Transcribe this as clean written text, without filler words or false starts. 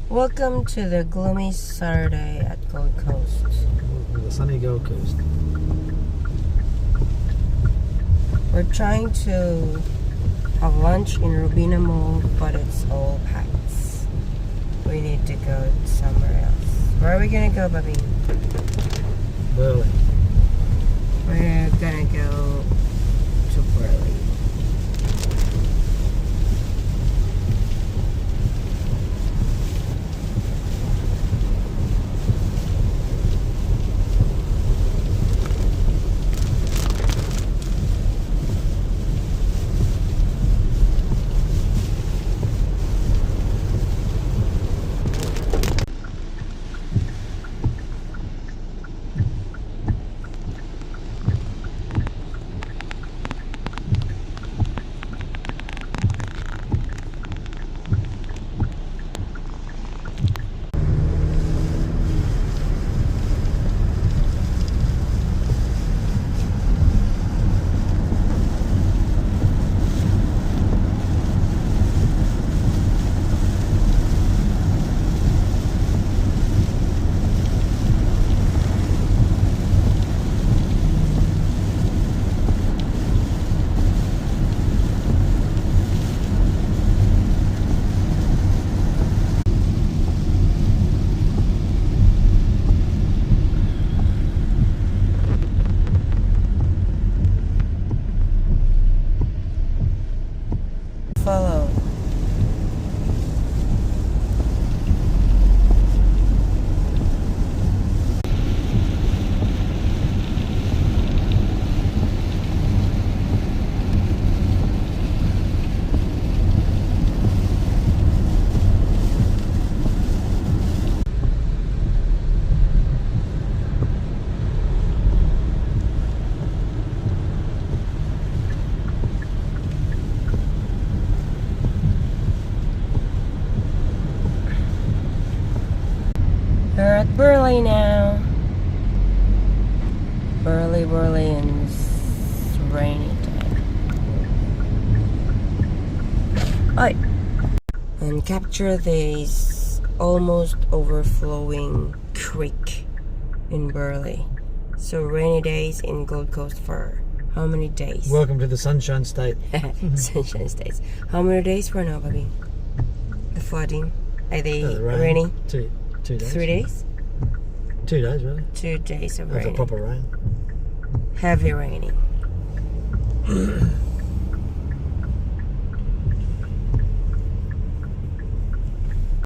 Welcome to the gloomy Saturday at Gold Coast. The sunny Gold Coast. We're trying to have lunch in Robina Mall, but it's all packed. We need to go somewhere else. Where are we gonna go, Bobby? Burleigh. We're gonna go to Burleigh. Follow. We're at Burleigh now. Burleigh, and it's rainy time. Oi! And capture this almost overflowing creek in Burleigh. So rainy days in Gold Coast for how many days? Welcome to the Sunshine State. Sunshine States. How many days for now, Bobby? The flooding? Are they raining? Two days. 3 days? 2 days, really. 2 days of Of rain. proper rain. Heavy raining.